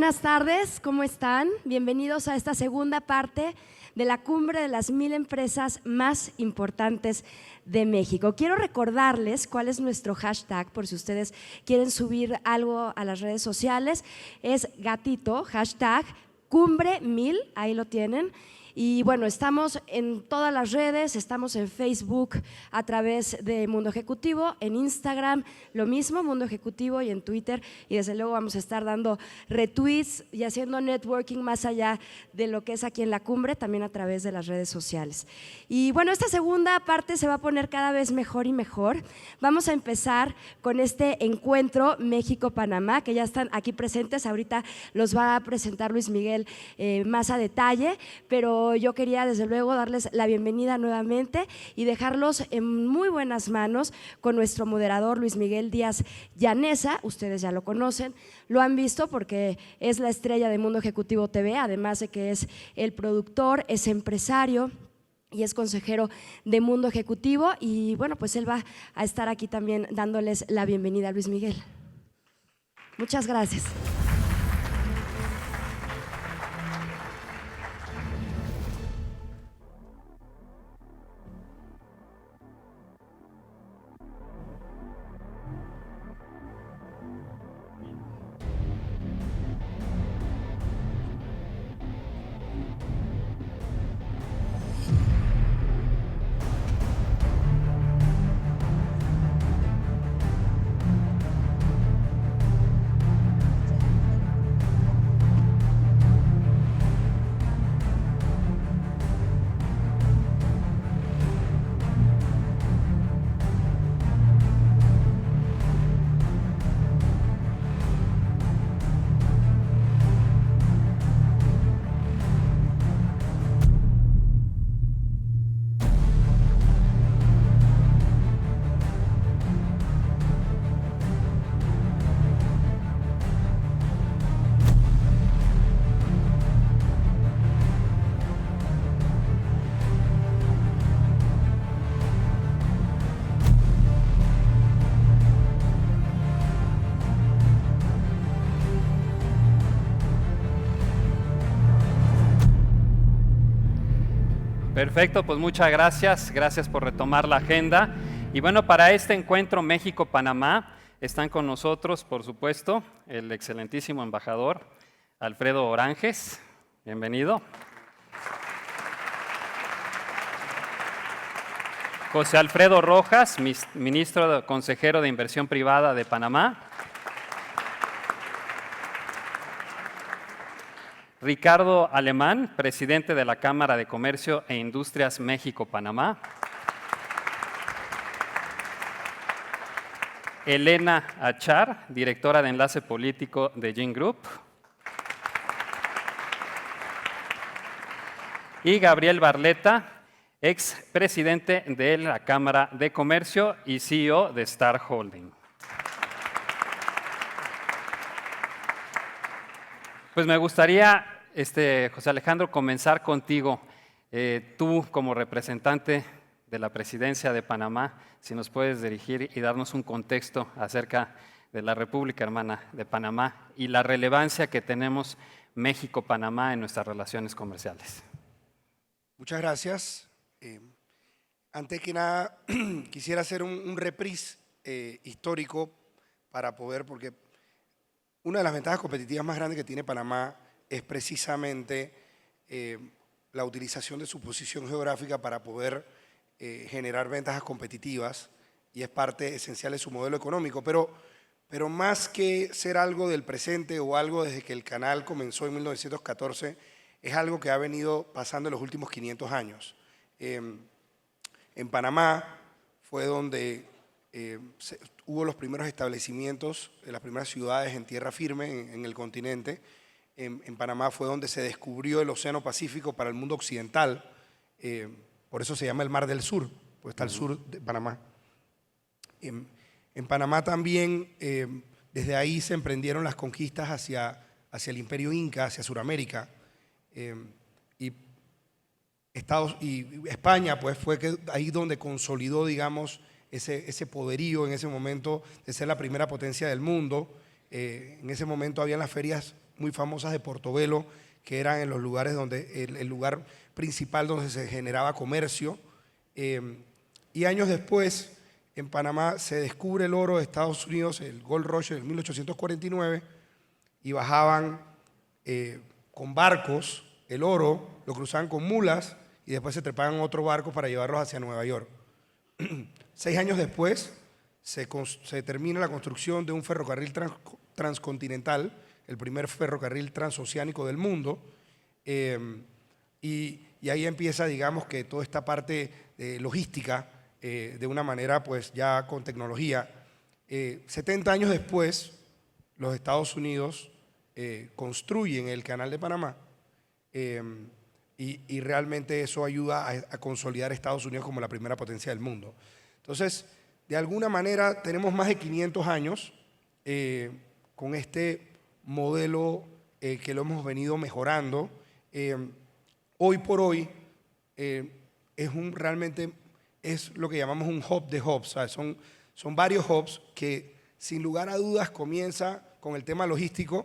Buenas tardes, ¿cómo están? Bienvenidos a esta segunda parte de la cumbre de las 1000 empresas más importantes de México. Quiero recordarles cuál es nuestro hashtag, por si ustedes quieren subir algo a las redes sociales. Es gatito, hashtag cumbre1000, ahí lo tienen. Y bueno, estamos en todas las redes, estamos en Facebook a través de Mundo Ejecutivo, en Instagram lo mismo, Mundo Ejecutivo, y en Twitter, y desde luego vamos a estar dando retweets y haciendo networking más allá de lo que es aquí en la cumbre, también a través de las redes sociales. Y bueno, esta segunda parte se va a poner cada vez mejor y mejor. Vamos a empezar con este encuentro México-Panamá, que ya están aquí presentes, ahorita los va a presentar Luis Miguel más a detalle, pero yo quería desde luego darles la bienvenida nuevamente y dejarlos en muy buenas manos con nuestro moderador Luis Miguel Díaz Llaneza. Ustedes ya lo conocen, lo han visto porque es la estrella de Mundo Ejecutivo TV, además de que es el productor, es empresario y es consejero de Mundo Ejecutivo, y bueno, pues él va a estar aquí también dándoles la bienvenida. Luis Miguel, muchas gracias. Perfecto, pues muchas gracias por retomar la agenda. Y bueno, para este encuentro México-Panamá están con nosotros, por supuesto, el excelentísimo embajador Alfredo Oranges. Bienvenido. José Alfredo Rojas, ministro consejero de Inversión Privada de Panamá. Ricardo Alemán, presidente de la Cámara de Comercio e Industrias México-Panamá. Elena Achar, directora de Enlace Político de Gin Group. Y Gabriel Barletta, expresidente de la Cámara de Comercio y CEO de Star Holding. Pues me gustaría, José Alejandro, comenzar contigo. Tú, como representante de la presidencia de Panamá, si nos puedes dirigir y darnos un contexto acerca de la República Hermana de Panamá y la relevancia que tenemos México-Panamá en nuestras relaciones comerciales. Muchas gracias. Antes que nada, quisiera hacer un reprise histórico para poder, porque una de las ventajas competitivas más grandes que tiene Panamá es precisamente la utilización de su posición geográfica para poder generar ventajas competitivas, y es parte esencial de su modelo económico. Pero más que ser algo del presente o algo desde que el canal comenzó en 1914, es algo que ha venido pasando en los últimos 500 años. En Panamá fue donde hubo los primeros establecimientos, las primeras ciudades en tierra firme en el continente. En Panamá fue donde se descubrió el Océano Pacífico para el mundo occidental. Por eso se llama el Mar del Sur, pues está al sur de Panamá. En Panamá también, desde ahí se emprendieron las conquistas hacia el Imperio Inca, hacia Sudamérica. Y España, pues fue ahí donde consolidó, digamos, ese poderío en ese momento de ser la primera potencia del mundo. En ese momento habían las ferias muy famosas de Portobelo, que eran en los lugares donde, el lugar principal donde se generaba comercio. Y años después, en Panamá se descubre el oro de Estados Unidos, el Gold Rush en 1849, y bajaban con barcos el oro, lo cruzaban con mulas y después se trepaban en otro barco para llevarlos hacia Nueva York. 6 años después se termina la construcción de un ferrocarril transcontinental, el primer ferrocarril transoceánico del mundo, y ahí empieza, digamos, que toda esta parte logística, de una manera pues ya con tecnología. 70 años después, los Estados Unidos construyen el Canal de Panamá, y realmente eso ayuda a consolidar a Estados Unidos como la primera potencia del mundo. Entonces, de alguna manera tenemos más de 500 años con este modelo que lo hemos venido mejorando. Hoy por hoy realmente es lo que llamamos un hub de hubs, ¿sabes? Son varios hubs que sin lugar a dudas comienza con el tema logístico,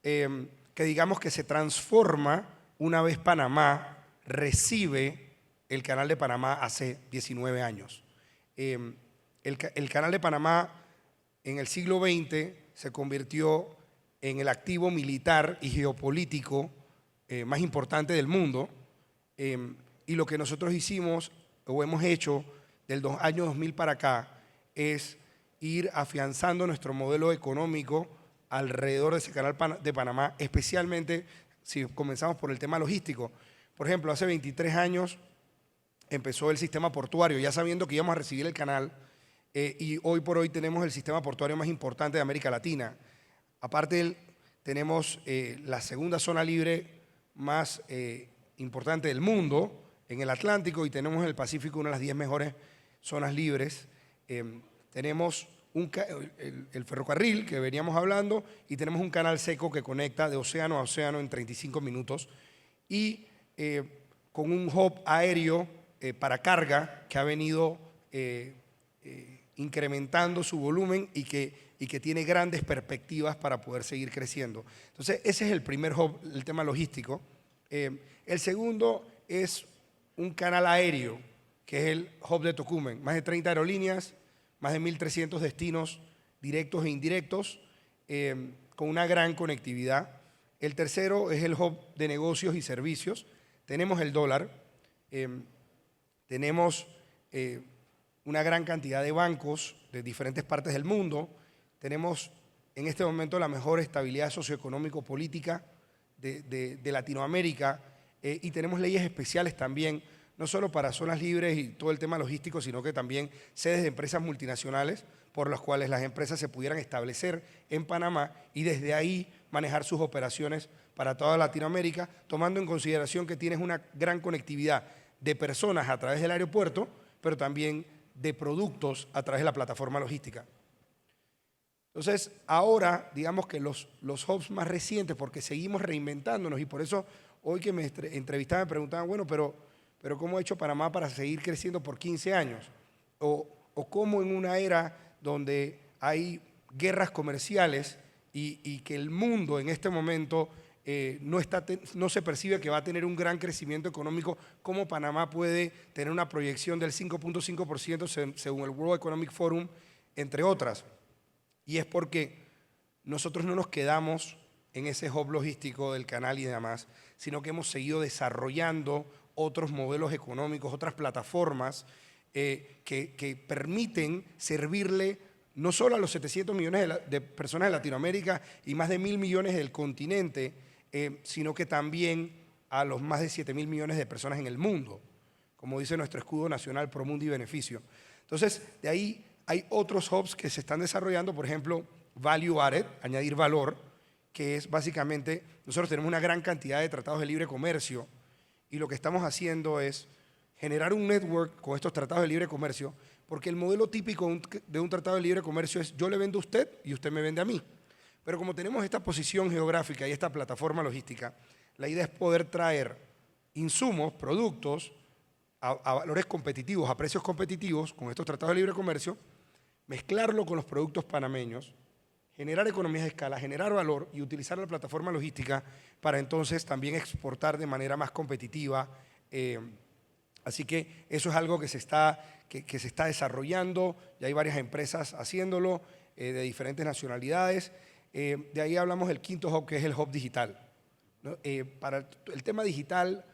que digamos que se transforma una vez Panamá recibe el Canal de Panamá hace 19 años. El Canal de Panamá en el siglo XX se convirtió en el activo militar y geopolítico más importante del mundo, y lo que nosotros hicimos o hemos hecho del año 2000 para acá es ir afianzando nuestro modelo económico alrededor de ese Canal de Panamá, especialmente si comenzamos por el tema logístico. Por ejemplo, hace 23 años empezó el sistema portuario, ya sabiendo que íbamos a recibir el canal, y hoy por hoy tenemos el sistema portuario más importante de América Latina. Aparte, tenemos la segunda zona libre más importante del mundo en el Atlántico, y tenemos en el Pacífico una de las 10 mejores zonas libres. Tenemos el ferrocarril que veníamos hablando, y tenemos un canal seco que conecta de océano a océano en 35 minutos, y con un hub aéreo para carga que ha venido incrementando su volumen y que tiene grandes perspectivas para poder seguir creciendo. Entonces, ese es el primer hub, el tema logístico. El segundo es un canal aéreo, que es el hub de Tocumen. Más de 30 aerolíneas, más de 1.300 destinos directos e indirectos, con una gran conectividad. El tercero es el hub de negocios y servicios. Tenemos el dólar, tenemos una gran cantidad de bancos de diferentes partes del mundo, tenemos en este momento la mejor estabilidad socioeconómico-política de Latinoamérica, y tenemos leyes especiales también, no solo para zonas libres y todo el tema logístico, sino que también sedes de empresas multinacionales por las cuales las empresas se pudieran establecer en Panamá y desde ahí manejar sus operaciones para toda Latinoamérica, tomando en consideración que tienes una gran conectividad de personas a través del aeropuerto, pero también de productos a través de la plataforma logística. Entonces, ahora, digamos que los hubs más recientes, porque seguimos reinventándonos, y por eso hoy que me entrevistaban me preguntaban, bueno, pero ¿cómo ha hecho Panamá para seguir creciendo por 15 años? O cómo en una era donde hay guerras comerciales y que el mundo en este momento no se percibe que va a tener un gran crecimiento económico, ¿cómo Panamá puede tener una proyección del 5.5% según el World Economic Forum, entre otras? Y es porque nosotros no nos quedamos en ese hub logístico del canal y demás, sino que hemos seguido desarrollando otros modelos económicos, otras plataformas que permiten servirle no solo a los 700 millones de personas de Latinoamérica y más de 1.000 millones del continente, sino que también a los más de 7.000 millones de personas en el mundo, como dice nuestro escudo nacional, Promundo y Beneficio. Entonces, de ahí hay otros hubs que se están desarrollando, por ejemplo, Value Added, añadir valor, que es básicamente, nosotros tenemos una gran cantidad de tratados de libre comercio y lo que estamos haciendo es generar un network con estos tratados de libre comercio, porque el modelo típico de un tratado de libre comercio es yo le vendo a usted y usted me vende a mí. Pero como tenemos esta posición geográfica y esta plataforma logística, la idea es poder traer insumos, productos a valores competitivos, a precios competitivos con estos tratados de libre comercio, mezclarlo con los productos panameños, generar economías de escala, generar valor y utilizar la plataforma logística para entonces también exportar de manera más competitiva. Así que eso es algo que se está desarrollando, ya hay varias empresas haciéndolo, de diferentes nacionalidades. De ahí hablamos del quinto hub, que es el hub digital, ¿no? Para el tema digital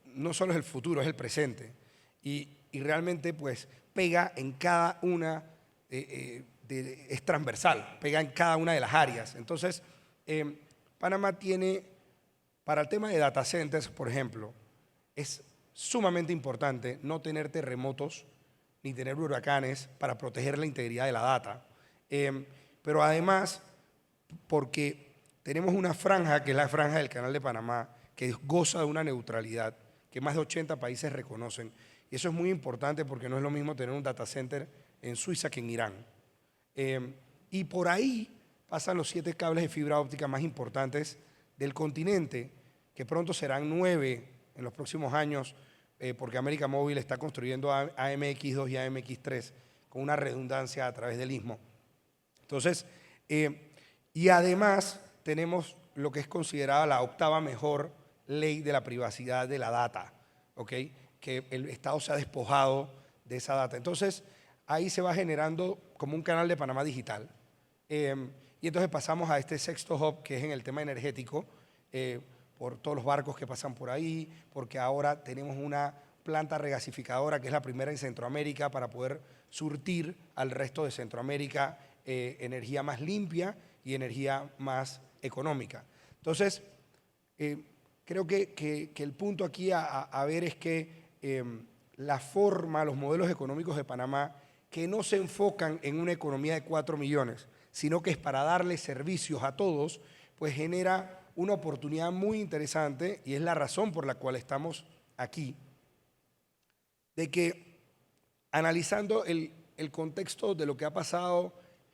no solo es el futuro, es el presente. Y realmente pues pega en cada una, es transversal, pega en cada una de las áreas. Entonces, Panamá tiene, para el tema de data centers, por ejemplo, es sumamente importante no tener terremotos ni tener huracanes para proteger la integridad de la data. Pero además, porque tenemos una franja, que es la franja del Canal de Panamá, que goza de una neutralidad que más de 80 países reconocen. Y eso es muy importante porque no es lo mismo tener un data center en Suiza que en Irán. Y por ahí pasan los 7 cables de fibra óptica más importantes del continente, que pronto serán 9 en los próximos años, porque América Móvil está construyendo AMX2 y AMX3 con una redundancia a través del istmo. Entonces, y además tenemos lo que es considerada la 8ª mejor ley de la privacidad de la data, ¿ok? Que el Estado se ha despojado de esa data. Entonces, ahí se va generando como un canal de Panamá digital. Y entonces pasamos a este sexto hub, que es en el tema energético, por todos los barcos que pasan por ahí, porque ahora tenemos una planta regasificadora que es la primera en Centroamérica para poder surtir al resto de Centroamérica energía más limpia y energía más económica. Entonces, creo que el punto aquí a ver es que la forma, los modelos económicos de Panamá, que no se enfocan en una economía de 4 millones, sino que es para darle servicios a todos, pues genera una oportunidad muy interesante, y es la razón por la cual estamos aquí, de que analizando el contexto de lo que ha pasado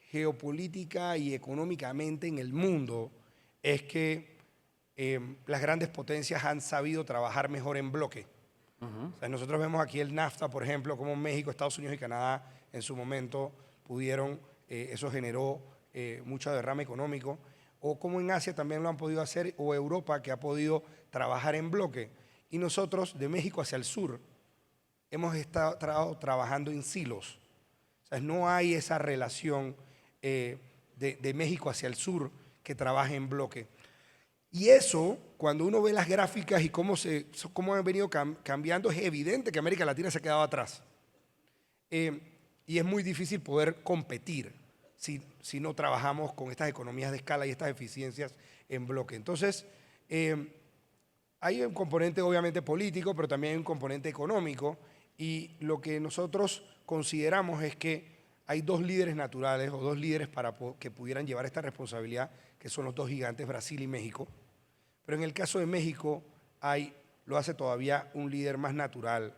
geopolítica y económicamente en el mundo, es que las grandes potencias han sabido trabajar mejor en bloque. O sea, nosotros vemos aquí el NAFTA, por ejemplo, como México, Estados Unidos y Canadá en su momento pudieron, eso generó mucho derrame económico, o como en Asia también lo han podido hacer, o Europa, que ha podido trabajar en bloque. Y nosotros, de México hacia el sur, hemos estado trabajando en silos. O sea, no hay esa relación de México hacia el sur que trabaje en bloque. Y eso, cuando uno ve las gráficas y cómo han venido cambiando, es evidente que América Latina se ha quedado atrás. Y es muy difícil poder competir si no trabajamos con estas economías de escala y estas eficiencias en bloque. Entonces, hay un componente obviamente político, pero también hay un componente económico, y lo que nosotros consideramos es que hay 2 líderes naturales o 2 líderes para que pudieran llevar esta responsabilidad, que son los 2 gigantes, Brasil y México. Pero en el caso de México lo hace todavía un líder más natural,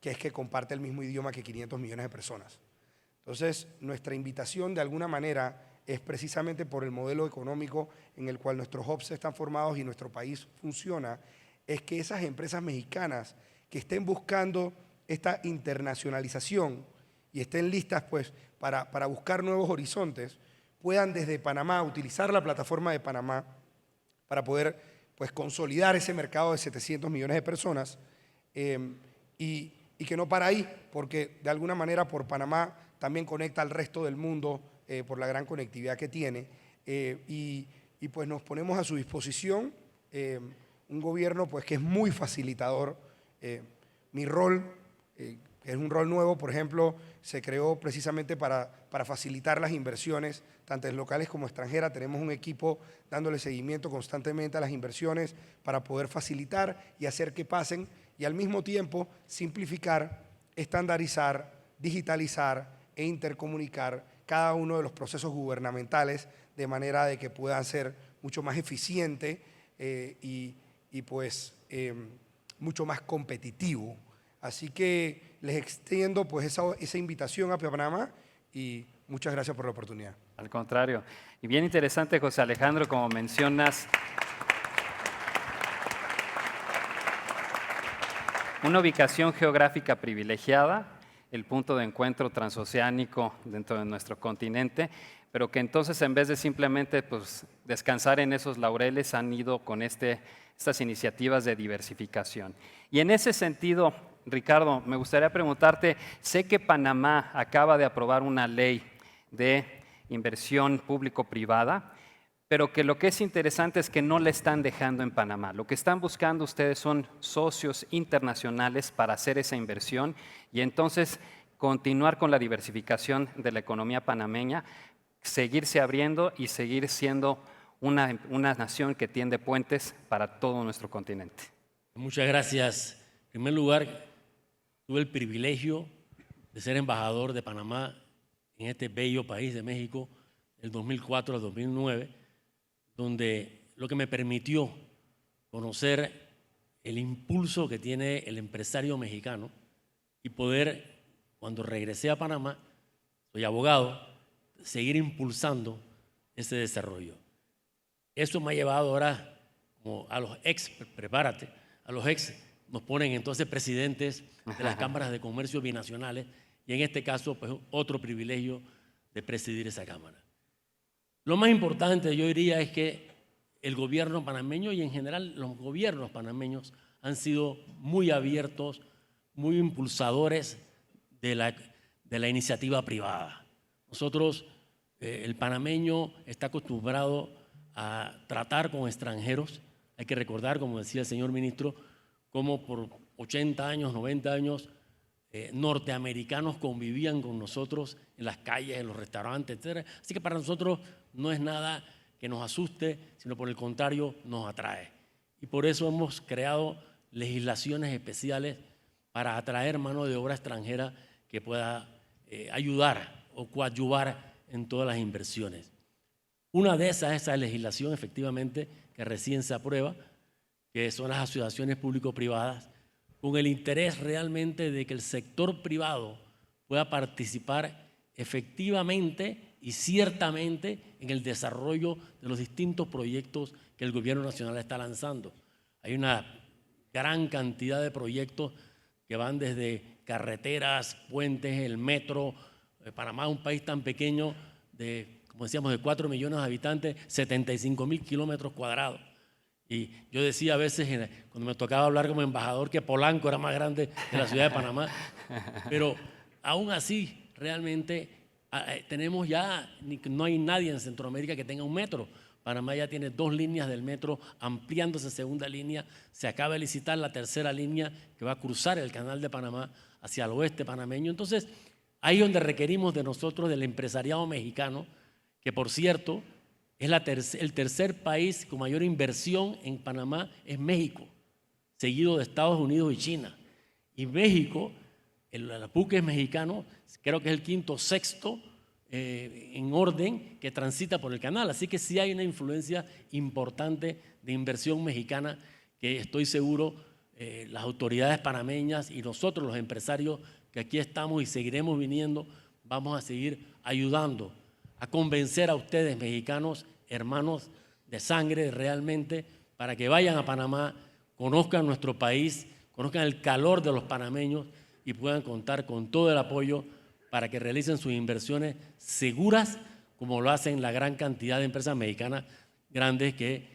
que es que comparte el mismo idioma que 500 millones de personas. Entonces, nuestra invitación de alguna manera es precisamente por el modelo económico en el cual nuestros hubs están formados y nuestro país funciona, es que esas empresas mexicanas que estén buscando esta internacionalización y estén listas pues, para buscar nuevos horizontes, puedan desde Panamá utilizar la plataforma de Panamá para poder pues, consolidar ese mercado de 700 millones de personas y que no para ahí, porque de alguna manera por Panamá también conecta al resto del mundo por la gran conectividad que tiene y pues nos ponemos a su disposición un gobierno pues, que es muy facilitador. Mi rol, que es un rol nuevo, por ejemplo, se creó precisamente para facilitar las inversiones, tanto locales como extranjeras. Tenemos un equipo dándole seguimiento constantemente a las inversiones para poder facilitar y hacer que pasen y al mismo tiempo simplificar, estandarizar, digitalizar e intercomunicar cada uno de los procesos gubernamentales de manera de que puedan ser mucho más eficiente y pues mucho más competitivo. Así que les extiendo pues esa invitación a Panamá y muchas gracias por la oportunidad. Al contrario. Y bien interesante, José Alejandro, como mencionas, una ubicación geográfica privilegiada, el punto de encuentro transoceánico dentro de nuestro continente, pero que entonces en vez de simplemente pues, descansar en esos laureles han ido con estas iniciativas de diversificación. Y en ese sentido, Ricardo, me gustaría preguntarte, sé que Panamá acaba de aprobar una ley de inversión público-privada, pero que lo que es interesante es que no la están dejando en Panamá. Lo que están buscando ustedes son socios internacionales para hacer esa inversión y entonces continuar con la diversificación de la economía panameña, seguirse abriendo y seguir siendo una nación que tiende puentes para todo nuestro continente. Muchas gracias. En primer lugar, tuve el privilegio de ser embajador de Panamá en este bello país de México del 2004 al 2009, donde lo que me permitió conocer el impulso que tiene el empresario mexicano y poder, cuando regresé a Panamá, soy abogado, seguir impulsando ese desarrollo. Eso me ha llevado ahora como a los prepárate, a los nos ponen entonces presidentes de las cámaras de comercio binacionales y en este caso pues otro privilegio de presidir esa cámara. Lo más importante yo diría es que el gobierno panameño y en general los gobiernos panameños han sido muy abiertos, muy impulsadores de la iniciativa privada. Nosotros, el panameño está acostumbrado a tratar con extranjeros. Hay que recordar, como decía el señor ministro, cómo por 80 años, 90 años, norteamericanos convivían con nosotros en las calles, en los restaurantes, etc. Así que para nosotros no es nada que nos asuste, sino por el contrario nos atrae. Y por eso hemos creado legislaciones especiales para atraer mano de obra extranjera que pueda ayudar o coadyuvar en todas las inversiones. Una de esas es esa legislación efectivamente que recién se aprueba, que son las asociaciones público-privadas, con el interés realmente de que el sector privado pueda participar efectivamente y ciertamente en el desarrollo de los distintos proyectos que el gobierno nacional está lanzando. Hay una gran cantidad de proyectos que van desde carreteras, puentes, el metro. Panamá es un país tan pequeño, como decíamos, de 4 millones de habitantes, 75,000 kilómetros cuadrados. Y yo decía a veces, cuando me tocaba hablar como embajador, que Polanco era más grande que la ciudad de Panamá. Pero aún así, realmente tenemos ya, no hay nadie en Centroamérica que tenga un metro. Panamá ya tiene 2 líneas del metro, ampliándose segunda línea. Se acaba de licitar la tercera línea que va a cruzar el canal de Panamá hacia el oeste panameño. Entonces, ahí es donde requerimos de nosotros, del empresariado mexicano, que por cierto, es el tercer país con mayor inversión en Panamá, es México, seguido de Estados Unidos y China. Y México, el buque es mexicano, creo que es el quinto o sexto en orden que transita por el canal. Así que sí hay una influencia importante de inversión mexicana que estoy seguro las autoridades panameñas y nosotros los empresarios que aquí estamos y seguiremos viniendo, vamos a seguir ayudando a convencer a ustedes mexicanos, hermanos de sangre realmente, para que vayan a Panamá, conozcan nuestro país, conozcan el calor de los panameños y puedan contar con todo el apoyo para que realicen sus inversiones seguras, como lo hacen la gran cantidad de empresas mexicanas grandes que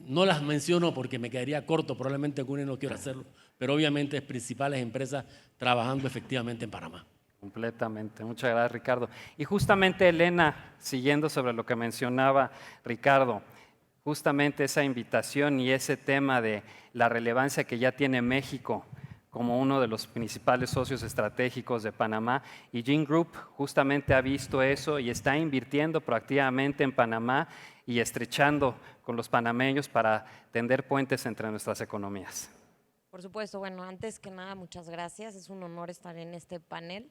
no las menciono porque me quedaría corto, probablemente con no quiero hacerlo, pero obviamente principales empresas trabajando efectivamente en Panamá. Completamente, muchas gracias Ricardo. Y justamente Elena, siguiendo sobre lo que mencionaba Ricardo, justamente esa invitación y ese tema de la relevancia que ya tiene México como uno de los principales socios estratégicos de Panamá, y Gene Group justamente ha visto eso y está invirtiendo proactivamente en Panamá y estrechando con los panameños para tender puentes entre nuestras economías. Por supuesto, bueno, antes que nada, muchas gracias, es un honor estar en este panel.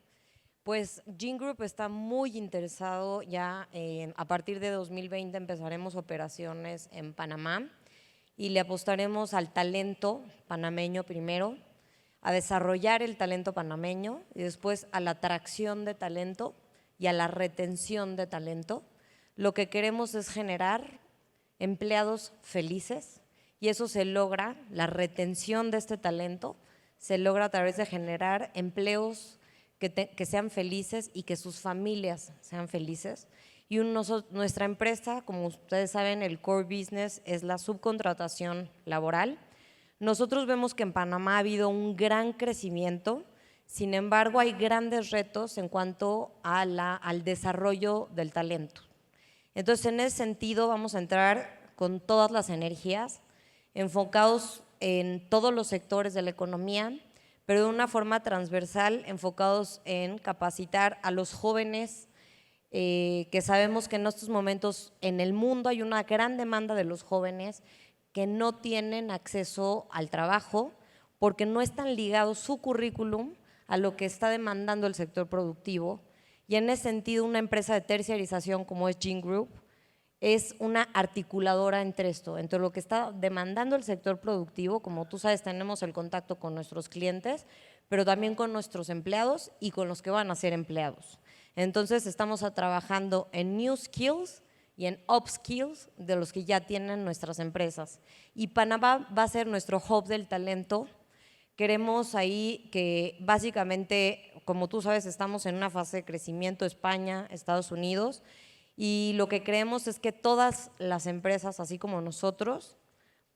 Pues Gene Group está muy interesado ya, a partir de 2020 empezaremos operaciones en Panamá y le apostaremos al talento panameño primero, a desarrollar el talento panameño y después a la atracción de talento y a la retención de talento. Lo que queremos es generar empleados felices y eso se logra, la retención de este talento se logra a través de generar empleos que sean felices y que sus familias sean felices. Y nuestra empresa, como ustedes saben, el core business es la subcontratación laboral. Nosotros vemos que en Panamá ha habido un gran crecimiento, sin embargo hay grandes retos en cuanto al desarrollo del talento. Entonces, en ese sentido vamos a entrar con todas las energías, enfocados en todos los sectores de la economía, pero de una forma transversal, enfocados en capacitar a los jóvenes, que sabemos que en estos momentos en el mundo hay una gran demanda de los jóvenes que no tienen acceso al trabajo porque no están ligados su currículum a lo que está demandando el sector productivo. Y en ese sentido, una empresa de terciarización como es Gin Group es una articuladora entre esto, entre lo que está demandando el sector productivo. Como tú sabes, tenemos el contacto con nuestros clientes, pero también con nuestros empleados y con los que van a ser empleados. Entonces, estamos trabajando en new skills y en upskills de los que ya tienen nuestras empresas. Y Panamá va a ser nuestro hub del talento. Queremos ahí que básicamente, como tú sabes, estamos en una fase de crecimiento, España, Estados Unidos, y lo que creemos es que todas las empresas, así como nosotros,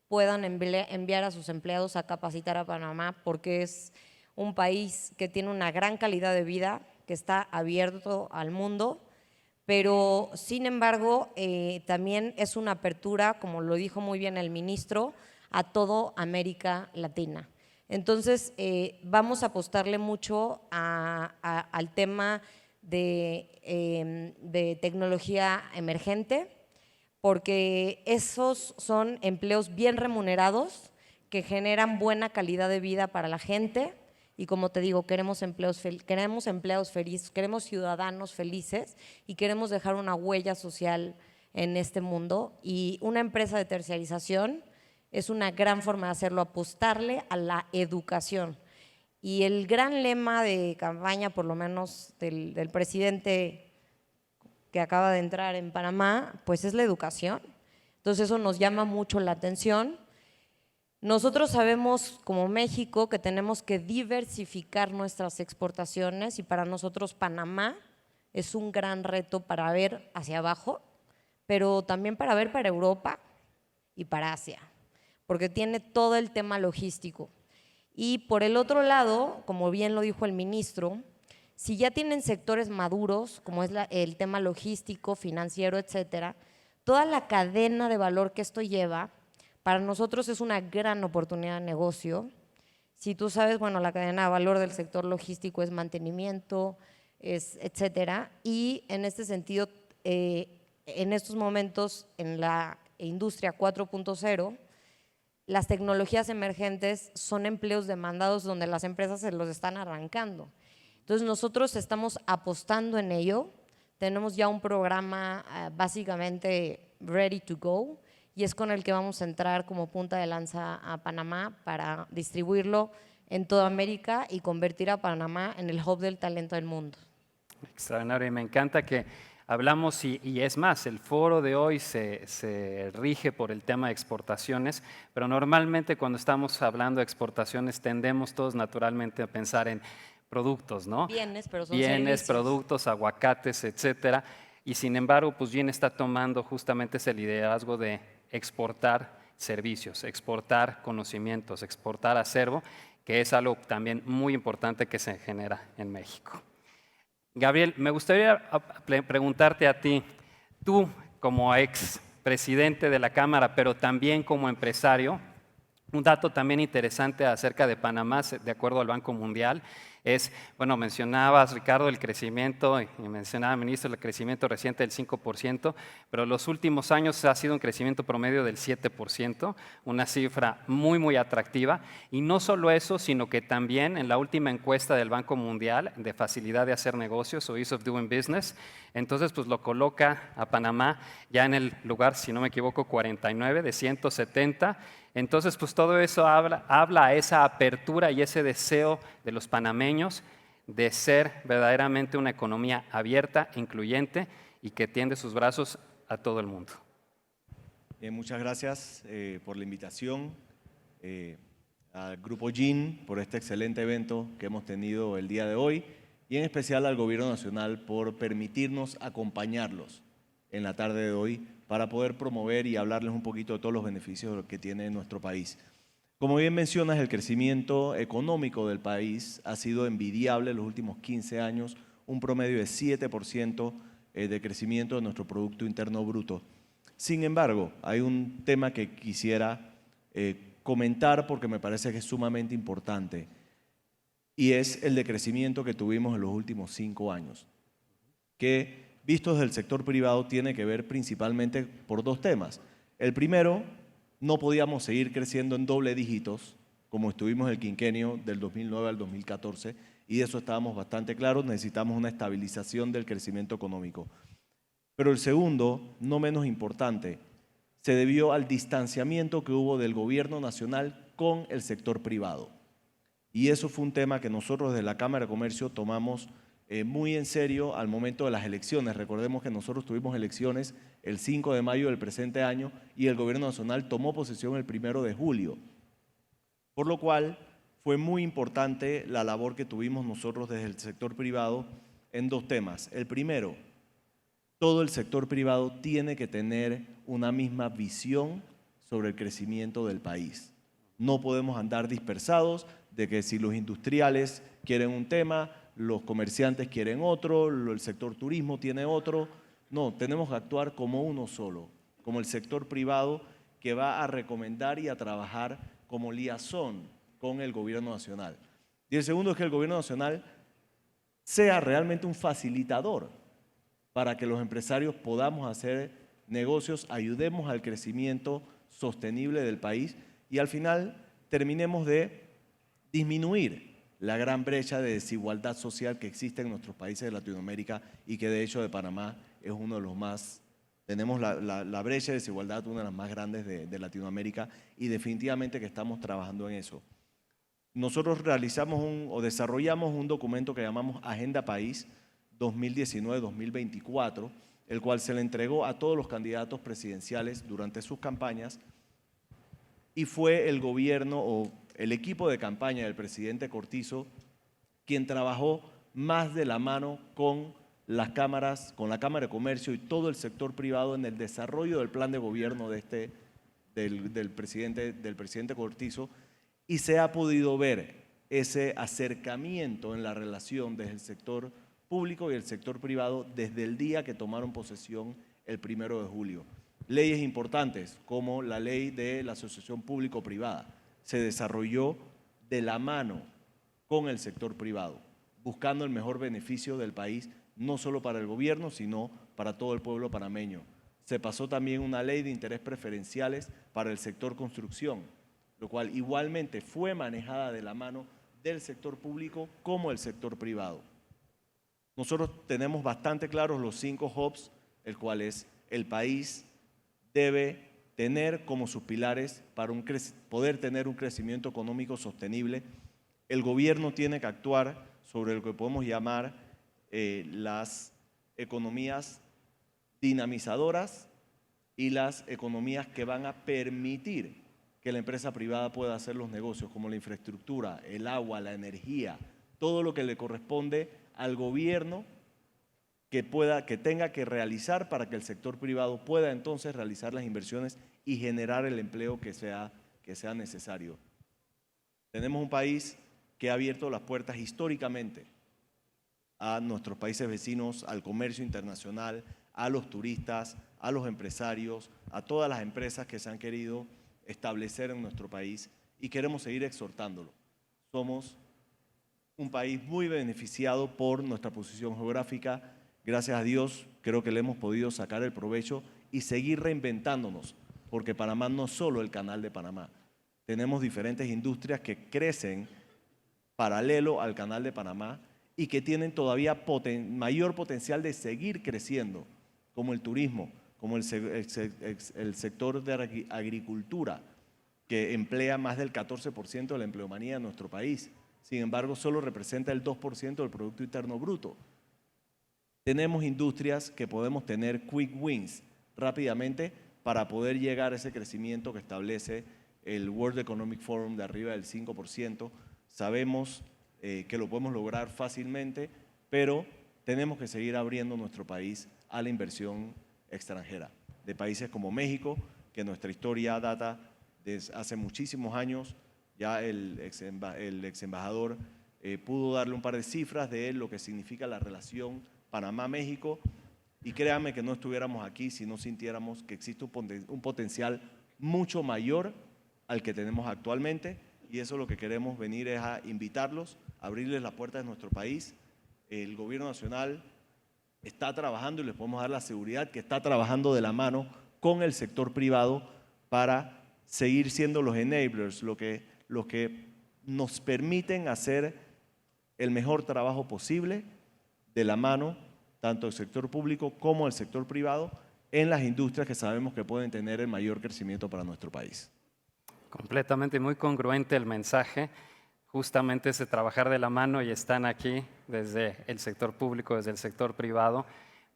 puedan enviar a sus empleados a capacitar a Panamá, porque es un país que tiene una gran calidad de vida, que está abierto al mundo, pero sin embargo también es una apertura, como lo dijo muy bien el ministro, a toda América Latina. Entonces vamos a apostarle mucho al tema de tecnología emergente, porque esos son empleos bien remunerados que generan buena calidad de vida para la gente. Y como te digo, queremos empleados felices, queremos ciudadanos felices y queremos dejar una huella social en este mundo. Y una empresa de terciarización es una gran forma de hacerlo, apostarle a la educación. Y el gran lema de campaña, por lo menos del presidente que acaba de entrar en Panamá, pues es la educación. Entonces eso nos llama mucho la atención. Nosotros sabemos como México que tenemos que diversificar nuestras exportaciones y para nosotros Panamá es un gran reto para ver hacia abajo, pero también para ver para Europa y para Asia, porque tiene todo el tema logístico. Y por el otro lado, como bien lo dijo el ministro, si ya tienen sectores maduros, como es el tema logístico, financiero, etcétera, toda la cadena de valor que esto lleva, para nosotros es una gran oportunidad de negocio. Si tú sabes, bueno, la cadena de valor del sector logístico es mantenimiento, etcétera. Y en este sentido, en estos momentos, en la industria 4.0, las tecnologías emergentes son empleos demandados donde las empresas se los están arrancando. Entonces, nosotros estamos apostando en ello. Tenemos ya un programa básicamente ready to go, y es con el que vamos a entrar como punta de lanza a Panamá para distribuirlo en toda América y convertir a Panamá en el hub del talento del mundo. Extraordinario, y me encanta que hablamos, y es más, el foro de hoy se rige por el tema de exportaciones, pero normalmente cuando estamos hablando de exportaciones tendemos todos naturalmente a pensar en productos, ¿no? Bienes, pero son bienes, servicios. productos, aguacates, etcétera. Y sin embargo, pues Gin está tomando justamente ese liderazgo de exportar servicios, exportar conocimientos, exportar acervo, que es algo también muy importante que se genera en México. Gabriel, me gustaría preguntarte a ti, tú como ex presidente de la Cámara, pero también como empresario, un dato también interesante acerca de Panamá, de acuerdo al Banco Mundial, es, bueno, mencionabas, Ricardo, el crecimiento, y mencionaba, ministro, el crecimiento reciente del 5%, pero los últimos años ha sido un crecimiento promedio del 7%, una cifra muy, muy atractiva. Y no solo eso, sino que también en la última encuesta del Banco Mundial de facilidad de hacer negocios o Ease of Doing Business, entonces pues lo coloca a Panamá ya en el lugar, si no me equivoco, 49 de 170. Entonces, pues todo eso habla a esa apertura y ese deseo de los panameños de ser verdaderamente una economía abierta, incluyente y que tiende sus brazos a todo el mundo. Muchas gracias por la invitación al Grupo Gin por este excelente evento que hemos tenido el día de hoy. y en especial al Gobierno Nacional por permitirnos acompañarlos en la tarde de hoy para poder promover y hablarles un poquito de todos los beneficios que tiene nuestro país. Como bien mencionas, el crecimiento económico del país ha sido envidiable en los últimos 15 años, un promedio de 7% de crecimiento de nuestro Producto Interno Bruto. Sin embargo, hay un tema que quisiera comentar porque me parece que es sumamente importante, y es el decrecimiento que tuvimos en los últimos 5 años, que visto desde el sector privado tiene que ver principalmente por 2 temas. El primero, no podíamos seguir creciendo en doble dígitos como estuvimos el quinquenio del 2009 al 2014, y de eso estábamos bastante claros, necesitamos una estabilización del crecimiento económico. Pero el segundo, no menos importante, se debió al distanciamiento que hubo del gobierno nacional con el sector privado. Y eso fue un tema que nosotros desde la Cámara de Comercio tomamos muy en serio al momento de las elecciones. Recordemos que nosotros tuvimos elecciones el 5 de mayo del presente año y el gobierno nacional tomó posesión el 1 de julio. Por lo cual fue muy importante la labor que tuvimos nosotros desde el sector privado en 2 temas. El primero, todo el sector privado tiene que tener una misma visión sobre el crecimiento del país. No podemos andar dispersados de que si los industriales quieren un tema, los comerciantes quieren otro, el sector turismo tiene otro. No, tenemos que actuar como uno solo, como el sector privado que va a recomendar y a trabajar como liazón con el gobierno nacional. Y el segundo es que el gobierno nacional sea realmente un facilitador para que los empresarios podamos hacer negocios, ayudemos al crecimiento sostenible del país y al final terminemos de disminuir la gran brecha de desigualdad social que existe en nuestros países de Latinoamérica y que de hecho de Panamá es uno de los más, tenemos la brecha de desigualdad, una de las más grandes de Latinoamérica y definitivamente que estamos trabajando en eso. Nosotros desarrollamos un documento que llamamos Agenda País 2019-2024, el cual se le entregó a todos los candidatos presidenciales durante sus campañas y fue el gobierno o el equipo de campaña del presidente Cortizo quien trabajó más de la mano con las cámaras, con la Cámara de Comercio y todo el sector privado en el desarrollo del plan de gobierno del presidente Cortizo, y se ha podido ver ese acercamiento en la relación desde el sector público y el sector privado desde el día que tomaron posesión el 1 de julio. Leyes importantes como la ley de la asociación público-privada se desarrolló de la mano con el sector privado, buscando el mejor beneficio del país, no solo para el gobierno, sino para todo el pueblo panameño. Se pasó también una ley de interés preferenciales para el sector construcción, lo cual igualmente fue manejada de la mano del sector público como el sector privado. Nosotros tenemos bastante claros los 5 hubs, el cual es el país debe tener como sus pilares para poder tener un crecimiento económico sostenible. El gobierno tiene que actuar sobre lo que podemos llamar las economías dinamizadoras y las economías que van a permitir que la empresa privada pueda hacer los negocios, como la infraestructura, el agua, la energía, todo lo que le corresponde al gobierno que tenga que realizar para que el sector privado pueda entonces realizar las inversiones y generar el empleo que sea necesario. Tenemos un país que ha abierto las puertas históricamente a nuestros países vecinos, al comercio internacional, a los turistas, a los empresarios, a todas las empresas que se han querido establecer en nuestro país y queremos seguir exhortándolo. Somos un país muy beneficiado por nuestra posición geográfica. Gracias a Dios creo que le hemos podido sacar el provecho y seguir reinventándonos, porque Panamá no es solo el Canal de Panamá. Tenemos diferentes industrias que crecen paralelo al Canal de Panamá y que tienen todavía mayor potencial de seguir creciendo, como el turismo, como el sector de agricultura, que emplea más del 14% de la empleomanía en nuestro país. Sin embargo, solo representa el 2% del Producto Interno Bruto. Tenemos industrias que podemos tener quick wins rápidamente para poder llegar a ese crecimiento que establece el World Economic Forum de arriba del 5%. Sabemos que lo podemos lograr fácilmente pero tenemos que seguir abriendo nuestro país a la inversión extranjera, de países como México, que nuestra historia data desde hace muchísimos años. Ya el ex embajador pudo darle un par de cifras de lo que significa la relación Panamá-México, y créanme que no estuviéramos aquí si no sintiéramos que existe un potencial mucho mayor al que tenemos actualmente, y eso es lo que queremos venir es a invitarlos, a abrirles la puerta de nuestro país. El gobierno nacional está trabajando, y les podemos dar la seguridad que está trabajando de la mano con el sector privado para seguir siendo los enablers, lo que nos permiten hacer el mejor trabajo posible de la mano, tanto el sector público como el sector privado, en las industrias que sabemos que pueden tener el mayor crecimiento para nuestro país. Completamente muy congruente el mensaje, justamente ese trabajar de la mano, y están aquí desde el sector público, desde el sector privado,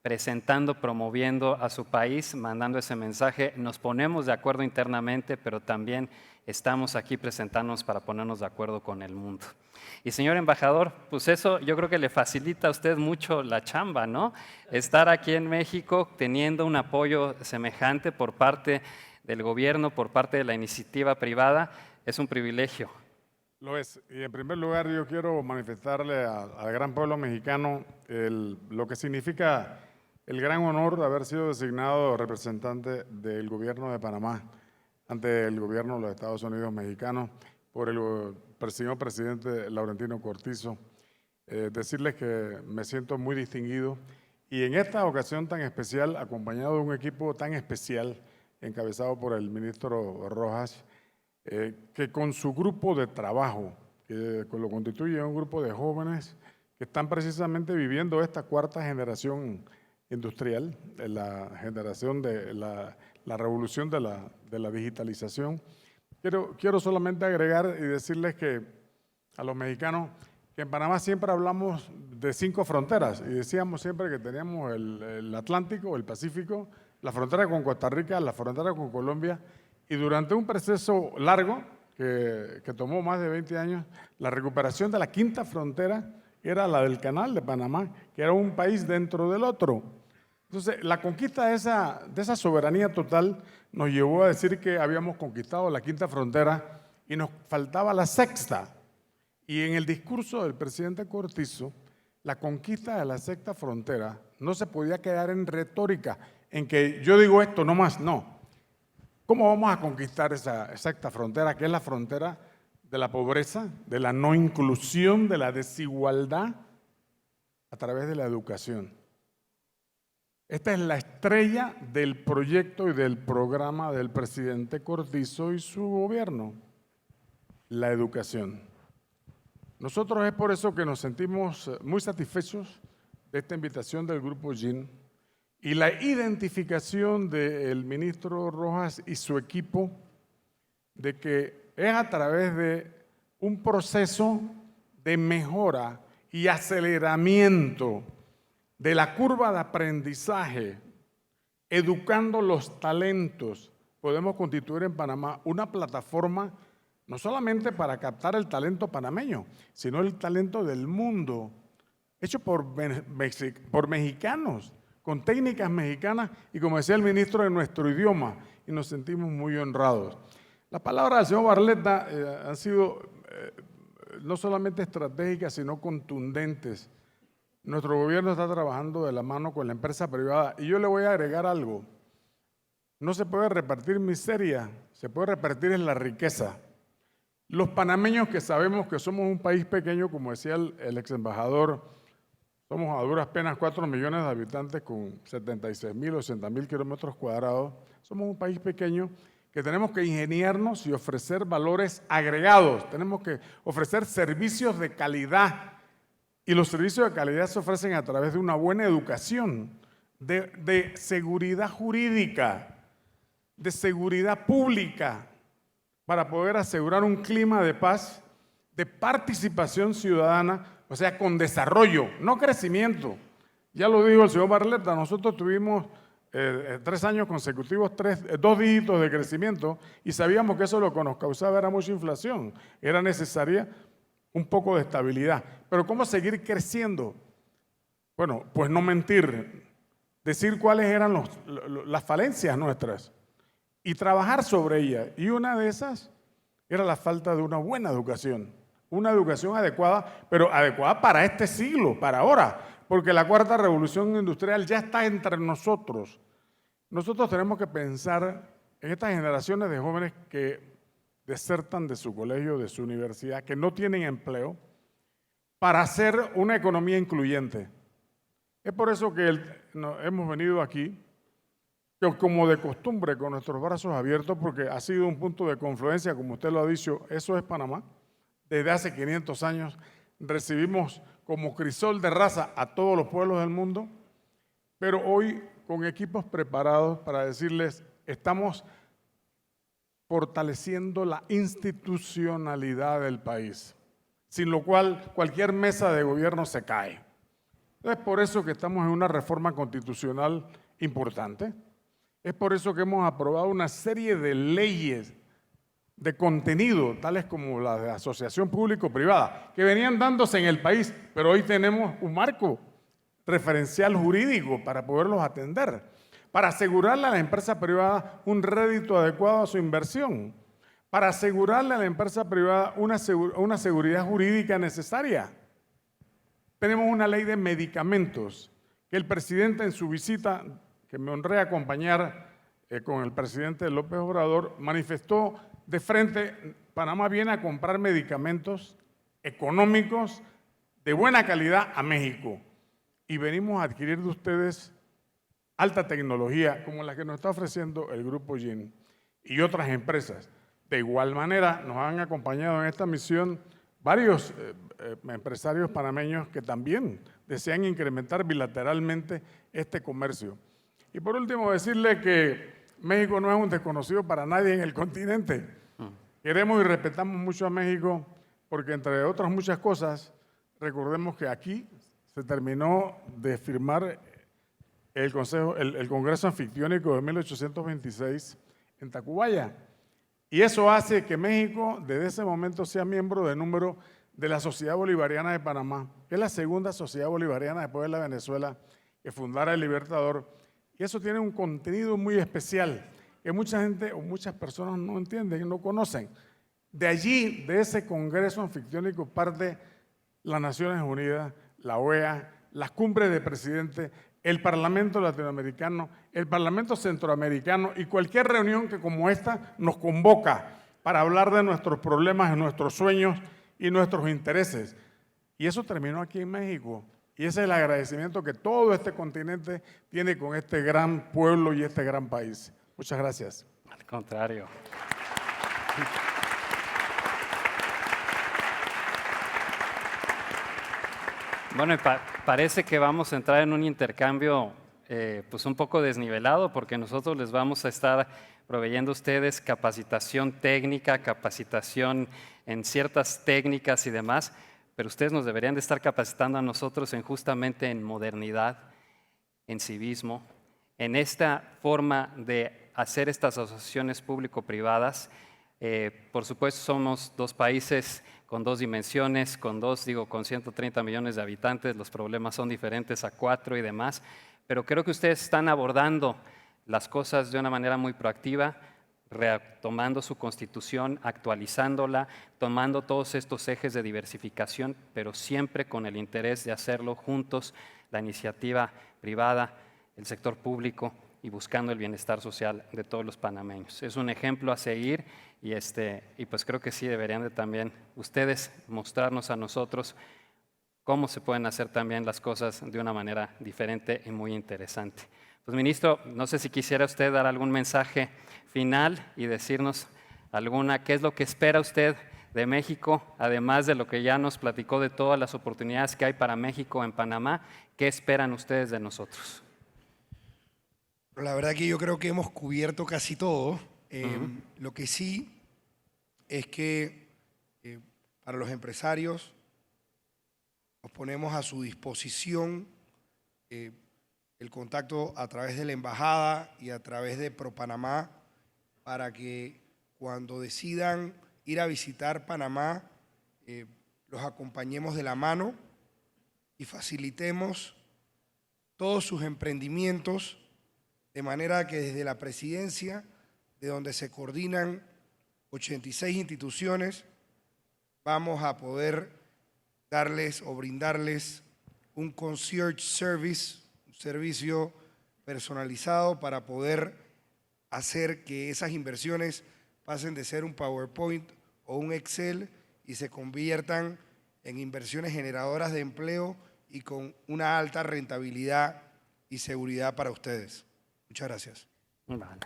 presentando, promoviendo a su país, mandando ese mensaje. Nos ponemos de acuerdo internamente, pero también estamos aquí presentándonos para ponernos de acuerdo con el mundo. Y señor embajador, pues eso yo creo que le facilita a usted mucho la chamba, ¿no? Estar aquí en México teniendo un apoyo semejante por parte del gobierno, por parte de la iniciativa privada, es un privilegio. Lo es. Y en primer lugar yo quiero manifestarle al gran pueblo mexicano lo que significa el gran honor de haber sido designado representante del gobierno de Panamá ante el gobierno de los Estados Unidos mexicanos por el señor presidente Laurentino Cortizo. Decirles que me siento muy distinguido, y en esta ocasión tan especial, acompañado de un equipo tan especial, encabezado por el ministro Rojas, que con su grupo de trabajo, que lo constituye un grupo de jóvenes que están precisamente viviendo esta cuarta generación industrial, la generación de la revolución de la digitalización. Quiero solamente agregar y decirles que a los mexicanos que en Panamá siempre hablamos de 5 fronteras, y decíamos siempre que teníamos el Atlántico, el Pacífico, la frontera con Costa Rica, la frontera con Colombia, y durante un proceso largo que tomó más de 20 años, la recuperación de la 5ª frontera era la del Canal de Panamá, que era un país dentro del otro. Entonces, la conquista de esa soberanía total nos llevó a decir que habíamos conquistado la 5ª frontera y nos faltaba la 6ª. Y en el discurso del presidente Cortizo, la conquista de la 6ª frontera no se podía quedar en retórica, en que yo digo esto, no más, no. ¿Cómo vamos a conquistar esa 6ª frontera, que es la frontera de la pobreza, de la no inclusión, de la desigualdad? A través de la educación. Esta es la estrella del proyecto y del programa del presidente Cortizo y su gobierno, la educación. Nosotros es por eso que nos sentimos muy satisfechos de esta invitación del Grupo GIN y la identificación del ministro Rojas y su equipo de que es a través de un proceso de mejora y aceleramiento de la curva de aprendizaje, educando los talentos, podemos constituir en Panamá una plataforma no solamente para captar el talento panameño, sino el talento del mundo, hecho por mexicanos, con técnicas mexicanas y, como decía el ministro, en nuestro idioma, y nos sentimos muy honrados. Las palabras del señor Barletta han sido no solamente estratégicas, sino contundentes. Nuestro gobierno está trabajando de la mano con la empresa privada, y yo le voy a agregar algo. No se puede repartir miseria, se puede repartir en la riqueza. Los panameños, que sabemos que somos un país pequeño, como decía el ex embajador, somos a duras penas 4 millones de habitantes con 76.000 o 80.000 kilómetros cuadrados. Somos un país pequeño que tenemos que ingeniarnos y ofrecer valores agregados. Tenemos que ofrecer servicios de calidad. Y los servicios de calidad se ofrecen a través de una buena educación, de seguridad jurídica, de seguridad pública, para poder asegurar un clima de paz, de participación ciudadana, o sea, con desarrollo, no crecimiento. Ya lo dijo el señor Barletta, nosotros tuvimos 3 años consecutivos, 2 dígitos de crecimiento, y sabíamos que eso lo que nos causaba era mucha inflación. Era necesaria un poco de estabilidad. Pero ¿cómo seguir creciendo? Bueno, pues no mentir, decir cuáles eran las falencias nuestras y trabajar sobre ellas. Y una de esas era la falta de una buena educación adecuada, pero adecuada para este siglo, para ahora, porque la cuarta revolución industrial ya está entre nosotros. Nosotros tenemos que pensar en estas generaciones de jóvenes que desertan de su colegio, de su universidad, que no tienen empleo, para hacer una economía incluyente. Es por eso que hemos venido aquí, como de costumbre, con nuestros brazos abiertos, porque ha sido un punto de confluencia, como usted lo ha dicho, eso es Panamá. Desde hace 500 años recibimos como crisol de raza a todos los pueblos del mundo, pero hoy con equipos preparados para decirles, estamos fortaleciendo la institucionalidad del país, sin lo cual cualquier mesa de gobierno se cae. Es por eso que estamos en una reforma constitucional importante, es por eso que hemos aprobado una serie de leyes de contenido, tales como la de asociación público-privada, que venían dándose en el país, pero hoy tenemos un marco referencial jurídico para poderlos atender, para asegurarle a la empresa privada un rédito adecuado a su inversión, para asegurarle a la empresa privada una seguridad jurídica necesaria. Tenemos una ley de medicamentos que el presidente en su visita, que me honré acompañar con el presidente López Obrador, manifestó de frente, Panamá viene a comprar medicamentos económicos de buena calidad a México y venimos a adquirir de ustedes alta tecnología como la que nos está ofreciendo el Grupo GIN y otras empresas. De igual manera, nos han acompañado en esta misión varios empresarios panameños que también desean incrementar bilateralmente este comercio. Y por último, decirle que México no es un desconocido para nadie en el continente. Queremos y respetamos mucho a México porque, entre otras muchas cosas, recordemos que aquí se terminó de firmar el Congreso Anfictiónico de 1826 en Tacubaya. Y eso hace que México, desde ese momento, sea miembro de número de la Sociedad Bolivariana de Panamá, que es la segunda sociedad bolivariana después de la Venezuela que fundara el Libertador. Y eso tiene un contenido muy especial que mucha gente o muchas personas no entienden y no conocen. De allí, de ese Congreso Anfictiónico, parte las Naciones Unidas, la OEA, las cumbres de presidentes, el Parlamento Latinoamericano, el Parlamento Centroamericano y cualquier reunión que como esta nos convoca para hablar de nuestros problemas, de nuestros sueños y nuestros intereses. Y eso terminó aquí en México. Y ese es el agradecimiento que todo este continente tiene con este gran pueblo y este gran país. Muchas gracias. Al contrario. Bueno, parece que vamos a entrar en un intercambio pues un poco desnivelado, porque nosotros les vamos a estar proveyendo a ustedes capacitación técnica, capacitación en ciertas técnicas y demás, pero ustedes nos deberían de estar capacitando a nosotros justamente en modernidad, en civismo, en esta forma de hacer estas asociaciones público-privadas. Por supuesto, somos dos países con dos dimensiones, con 130 millones de habitantes, los problemas son diferentes a 4 y demás, pero creo que ustedes están abordando las cosas de una manera muy proactiva, retomando su constitución, actualizándola, tomando todos estos ejes de diversificación, pero siempre con el interés de hacerlo juntos, la iniciativa privada, el sector público y buscando el bienestar social de todos los panameños. Es un ejemplo a seguir y pues creo que sí deberían de también ustedes mostrarnos a nosotros cómo se pueden hacer también las cosas de una manera diferente y muy interesante. Pues ministro, no sé si quisiera usted dar algún mensaje final y decirnos qué es lo que espera usted de México, además de lo que ya nos platicó de todas las oportunidades que hay para México en Panamá, ¿qué esperan ustedes de nosotros? La verdad que yo creo que hemos cubierto casi todo. Lo que sí es que para los empresarios nos ponemos a su disposición el contacto a través de la embajada y a través de ProPanamá para que cuando decidan ir a visitar Panamá los acompañemos de la mano y facilitemos todos sus emprendimientos, de manera que desde la presidencia, de donde se coordinan 86 instituciones, vamos a poder darles o brindarles un concierge service, un servicio personalizado para poder hacer que esas inversiones pasen de ser un PowerPoint o un Excel y se conviertan en inversiones generadoras de empleo y con una alta rentabilidad y seguridad para ustedes. Muchas gracias. Vale.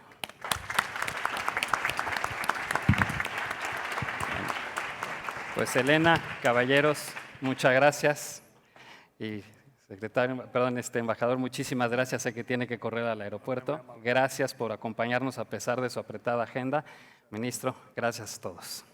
Pues Elena, caballeros, muchas gracias. Y secretario, perdón, embajador, muchísimas gracias. Sé que tiene que correr al aeropuerto. Gracias por acompañarnos a pesar de su apretada agenda. Ministro, gracias a todos.